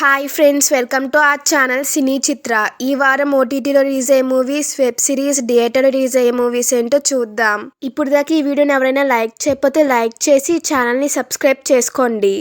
Hi friends, welcome to our channel cine Chitra. ఈ వారం ఓటీటీలో రిలీజ్ అయ్యే మూవీస్, వెబ్ సిరీస్, థియేటర్లో రిలీజ్ అయ్యే మూవీస్ ఏంటో చూద్దాం. ఇప్పుడు దాకా ఈ వీడియోని ఎవరైనా లైక్ చేయకపోతే లైక్ చేసి ఛానల్ని సబ్స్క్రైబ్ చేసుకోండి.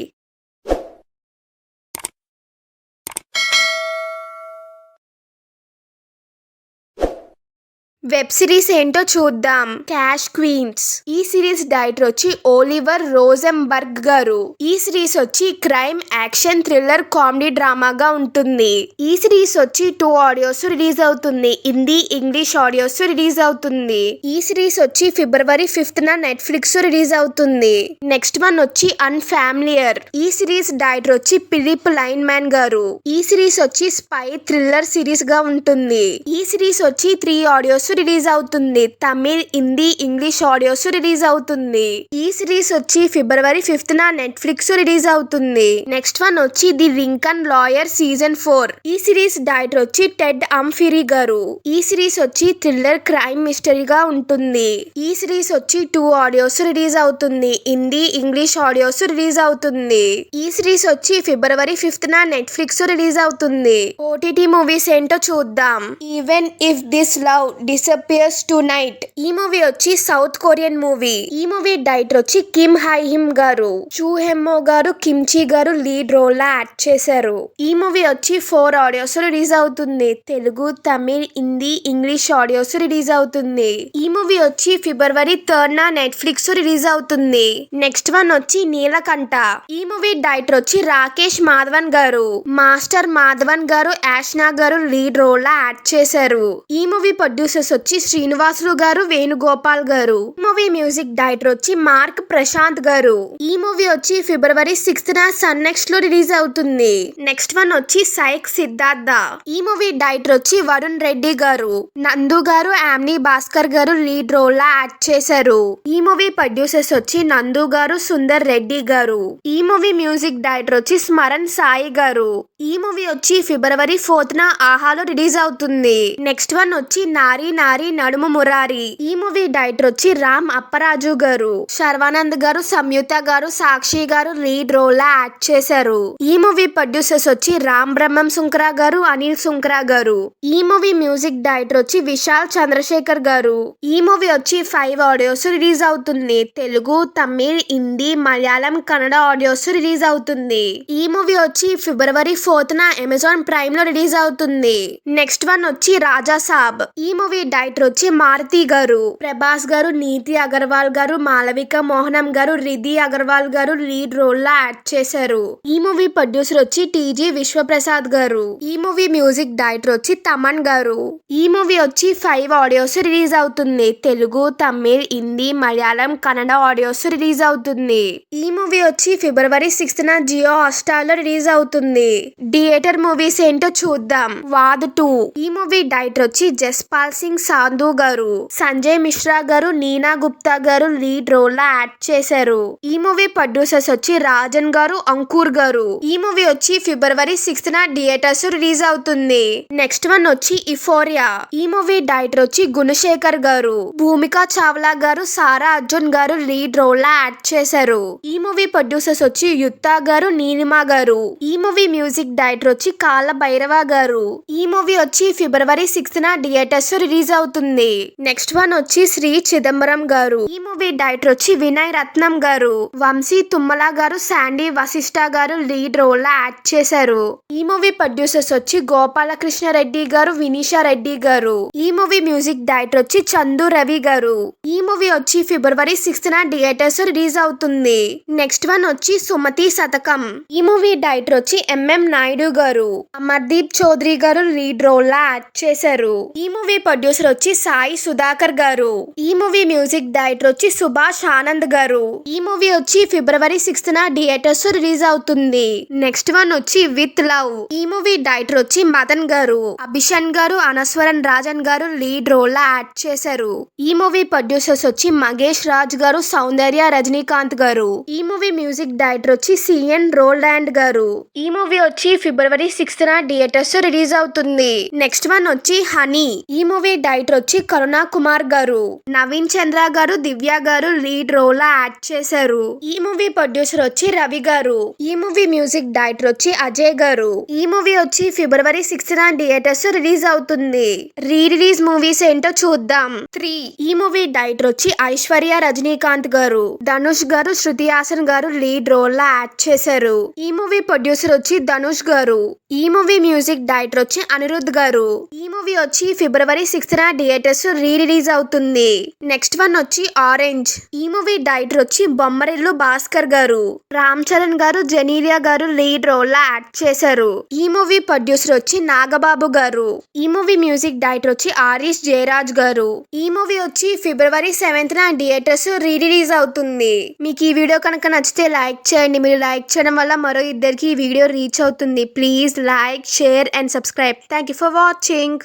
వెబ్ సిరీస్ ఏంటో చూద్దాం. Cash queens. ఈ సిరీస్ డైరెక్టర్ వచ్చి ఓలివర్ రోజెన్బర్గ్ గారు. ఈ సిరీస్ వచ్చి క్రైమ్, యాక్షన్, థ్రిల్లర్, కామెడీ డ్రామాగా ఉంటుంది. ఈ సిరీస్ వచ్చి 2 ఆడియోస్ రిలీజ్ అవుతుంది. హిందీ, ఇంగ్లీష్ ఆడియోస్ రిలీజ్ అవుతుంది. ఈ సిరీస్ వచ్చి ఫిబ్రవరి 5th నెట్ఫ్లిక్స్ రిలీజ్ అవుతుంది. నెక్స్ట్ వన్ వచ్చి అన్ఫ్యామిలియర్. ఈ సిరీస్ డైరెక్టర్ వచ్చి ఫిలిప్ లైన్మ్యాన్ గారు. ఈ సిరీస్ వచ్చి స్పై థ్రిల్లర్ సిరీస్ గా ఉంటుంది. ఈ సిరీస్ వచ్చి 3 ఆడియోస్ రిలీజ్ అవుతుంది. Tamil, Hindi, English audios release అవుతుంది. ఈ సిరీస్ వచ్చి ఫిబ్రవరి 5th నెట్ఫ్లిక్స్ రిలీజ్ అవుతుంది. నెక్స్ట్ వన్ వచ్చి ది లింకన్ లాయర్ సీజన్ 4. ఈ సిరీస్ డైరెక్టర్ వచ్చి టెడ్ అంఫిరీ గారు. ఈ సిరీస్ వచ్చి థ్రిల్లర్, క్రైమ్, మిస్టరీగా ఉంటుంది. ఈ సిరీస్ వచ్చి 2 ఆడియోస్ రిలీజ్ అవుతుంది. హిందీ, ఇంగ్లీష్ ఆడియోస్ రిలీజ్ అవుతుంది. ఈ సిరీస్ వచ్చి ఫిబ్రవరి 5th నెట్ఫ్లిక్స్ రిలీజ్ అవుతుంది. ఓటీటీ మూవీస్ ఏంటో చూద్దాం. Even if this love disappears tonight. ఈ మూవీ వచ్చి సౌత్ కొరియన్ మూవీ. ఈ మూవీ డైరెక్టర్ వచ్చి కిమ్ హై హిమ్ గారు. చూ హెమ్మో గారు, కిమ్చి గారు లీడ్ రోల్ లా యాక్ట్ చేశారు. ఈ మూవీ వచ్చి 4 ఆడియోస్ రిలీజ్ అవుతుంది. Telugu, Tamil, Hindi, English audios release అవుతుంది. ఈ మూవీ వచ్చి ఫిబ్రవరి 3rd నెట్ఫ్లిక్స్ రిలీజ్ అవుతుంది. నెక్స్ట్ వన్ వచ్చి నీలకంఠ. ఈ మూవీ డైరెక్టర్ వచ్చి రాకేష్ మాధవన్ గారు. మాస్టర్ మాధవన్ గారు, యాష్నా గారు లీడ్ రోల్ లా యాక్ట్ చేశారు. ఈ మూవీ ప్రొడ్యూసర్స్ వచ్చి శ్రీనివాసులు గారు, వేణుగోపాల్ గారు. మూవీ మ్యూజిక్ డైరెక్టర్ వచ్చి మార్క్ ప్రశాంత్ గారు. ఈ మూవీ వచ్చి ఫిబ్రవరి 6th సన్ నెక్స్ట్ లో రిలీజ్ అవుతుంది. నెక్స్ట్ వన్ వచ్చి సైక్ సిద్ధార్థ. ఈ మూవీ డైరెక్టర్ వచ్చి వరుణ్ రెడ్డి గారు. నందు గారు, యామ్ని భాస్కర్ గారు లీడ్ రోల్ లా యాక్ట్ చేశారు. ఈ మూవీ ప్రొడ్యూసర్స్ వచ్చి నందు గారు, సుందర్ రెడ్డి గారు. ఈ మూవీ మ్యూజిక్ డైరెక్టర్ వచ్చి స్మరణ్ సాయి గారు. ఈ మూవీ వచ్చి ఫిబ్రవరి 4th ఆహాలో రిలీజ్ అవుతుంది. నెక్స్ట్ వన్ వచ్చి నారీ నారీ నడుము మురారి. ఈ మూవీ డైరెక్టర్ వచ్చి రామ్ అప్పరాజు గారు. శర్వానంద్ గారు, సంయుక్త గారు, సాక్షి గారు లీడ్ రోల్ లా యాక్ట్ చేశారు. ఈ మూవీ ప్రొడ్యూసర్స్ వచ్చి రామ్ బ్రహ్మం సుంకరా గారు, అనిల్ సుంకరా గారు. ఈ మూవీ మ్యూజిక్ డైరెక్టర్ వచ్చి విశాల్ చంద్రశేఖర్ గారు. ఈ మూవీ వచ్చి 5 ఆడియోస్ రిలీజ్ అవుతుంది. తెలుగు, తమిళ్, హిందీ, మలయాళం, కన్నడ ఆడియోస్ రిలీజ్ అవుతుంది. ఈ మూవీ వచ్చి ఫిబ్రవరి 4th అమెజాన్ ప్రైమ్ లో రిలీజ్ అవుతుంది. నెక్స్ట్ వన్ వచ్చి రాజా సాబ్. ఈ మూవీ డైరెక్టర్ వచ్చి మారుతి గారు. ప్రభాస్ గారు, నీతి అగర్వాల్ గారు, మాలవిక మోహనం గారు, రిధి అగర్వాల్ గారు లీడ్ రోల్ లా యాక్ట్ చేశారు. ఈ మూవీ ప్రొడ్యూసర్ వచ్చి టీజీ విశ్వప్రసాద్ గారు. ఈ మూవీ మ్యూజిక్ డైరెక్టర్ వచ్చి తమన్ గారు. ఈ మూవీ వచ్చి 5 ఆడియోస్ రిలీజ్ అవుతుంది. తెలుగు, తమిళ్, హిందీ, మలయాళం, కన్నడ ఆడియోస్ రిలీజ్ అవుతుంది. ఈ మూవీ వచ్చి ఫిబ్రవరి 6th జియో హాట్‌స్టార్ లో రిలీజ్ అవుతుంది. థియేటర్ మూవీస్ ఏంటో చూద్దాం. వాద్ 2. ఈ మూవీ డైరెక్టర్ వచ్చి జస్పాల్ సింగ్ సాంధు గారు. సంజయ్ మిశ్రా గారు, నీనా గుప్తా గారు లీడ్ రోల్ లా యాక్ట్ చేశారు. ఈ మూవీ ప్రొడ్యూసర్స్ వచ్చి రాజన్ గారు, అంకుర్ గారు. ఈ మూవీ వచ్చి ఫిబ్రవరి 6th థియేటర్స్ రిలీజ్ అవుతుంది. నెక్స్ట్ వన్ వచ్చి ఇఫోరియా. ఈ మూవీ డైరెక్టర్ వచ్చి గుణశేఖర్ గారు. భూమికా చావ్లా గారు, సారా అర్జున్ గారు లీడ్ రోల్ లా యాక్ట్ చేశారు. ఈ మూవీ ప్రొడ్యూసర్స్ వచ్చి యుత్తా గారు, నీలిమా గారు. ఈ మూవీ మ్యూజిక్ డైరెక్టర్ వచ్చి కాల భైరవ గారు. ఈ మూవీ వచ్చి ఫిబ్రవరి 6th థియేటర్స్ రిలీజ్ అవుతుంది. నెక్స్ట్ వన్ వచ్చి శ్రీ చిదంబరం గారు. ఈ మూవీ డైరెక్టర్ వచ్చి వినయ్ రత్నం గారు. వంశీ తుమ్మల గారు, శాండీ వశిష్ఠ గారు లీడ్ రోల్ లా యాక్ట్ చేశారు. ఈ మూవీ ప్రొడ్యూసర్స్ వచ్చి గోపాలకృష్ణ రెడ్డి గారు, వినీషా రెడ్డి గారు. ఈ మూవీ మ్యూజిక్ డైరెక్టర్ వచ్చి చందు రవి గారు. ఈ మూవీ వచ్చి ఫిబ్రవరి 6th థియేటర్స్ రిలీజ్ అవుతుంది. నెక్స్ట్ వన్ వచ్చి సుమతి శతకం. ఈ మూవీ డైరెక్టర్ వచ్చి ఎంఎం నాయుడు గారు. అమర్దీప్ చౌదరి గారు లీడ్ రోల్ లా యాక్ట్ చేశారు. ఈ మూవీ ప్రొడ్యూసర్ వచ్చి సాయి సుధాకర్ గారు. ఈ మూవీ మ్యూజిక్ డైరెక్టర్ వచ్చి సుభాష్ ఆనంద్ గారు. ఈ మూవీ వచ్చి ఫిబ్రవరి 6th థియేటర్స్ రిలీజ్ అవుతుంది. నెక్స్ట్ వన్ వచ్చి విత్ లవ్. ఈ మూవీ డైరెక్టర్ వచ్చి మదన్ గారు. అభిషన్ గారు, అనస్వరన్ రాజన్ గారు లీడ్ రోల్ లా యాక్ట్ చేశారు. ఈ మూవీ ప్రొడ్యూసర్స్ వచ్చి మగేష్ రాజ్ గారు, సౌందర్య రజనీకాంత్ గారు. ఈ మూవీ మ్యూజిక్ డైరెక్టర్ వచ్చి సిఎన్ రోల్యాండ్ గారు. ఈ మూవీ వచ్చి ఫిబ్రవరి 6th థియేటర్స్ రిలీజ్ అవుతుంది. నెక్స్ట్ వన్ వచ్చి హనీ. ఈ మూవీ డైరెక్టర్ వచ్చి కరుణా కుమార్ గారు. నవీన్ చంద్ర గారు, దివ్య గారు లీడ్ రోల్ లో యాక్ట్ చేశారు. ఈ మూవీ ప్రొడ్యూసర్ వచ్చి రవి గారు. ఈ మూవీ మ్యూజిక్ డైరెక్టర్ వచ్చి అజయ్ గారు. ఈ మూవీ వచ్చి ఫిబ్రవరి 6th థియేటర్స్ రిలీజ్ అవుతుంది. రిలీజ్ మూవీస్ ఏంటో చూద్దాం. 3 ఈ మూవీ డైరెక్టర్ వచ్చి ఐశ్వర్య రజనీకాంత్ గారు. ధనుష్ గారు, శృతి హాసన్ గారు లీడ్ రోల్ లో యాక్ట్ చేశారు. ఈ మూవీ ప్రొడ్యూసర్ వచ్చి ధనుష్ గారు. ఈ మూవీ మ్యూజిక్ డైరెక్టర్ వచ్చి అనిరుద్ గారు. ఈ మూవీ వచ్చి ఫిబ్రవరి 6th థియేటర్స్ రిలీజ్ అవుతుంది. నెక్స్ట్ వన్ వచ్చి ఆరెంజ్. ఈ మూవీ డైరెక్టర్ వచ్చి బొమ్మరిల్లు భాస్కర్ గారు. రామ్ చరణ్ గారు, జెనీలియా గారు లీడ్ రోల్ లో యాక్ట్ చేశారు. ఈ మూవీ ప్రొడ్యూసర్ వచ్చి నాగబాబు గారు. ఈ మూవీ మ్యూజిక్ డైరెక్టర్ వచ్చి ఆరిష్ జయరాజ్ గారు. ఈ మూవీ వచ్చి ఫిబ్రవరి 7th థియేటర్స్ రిలీజ్ అవుతుంది. మీకు ఈ వీడియో కనుక నచ్చితే లైక్ చేయండి. మీరు లైక్ చేయడం వల్ల మరో ఇద్దరికి ఈ వీడియో రీచ్ అవుతుంది. Please like, share and subscribe. Thank you for watching.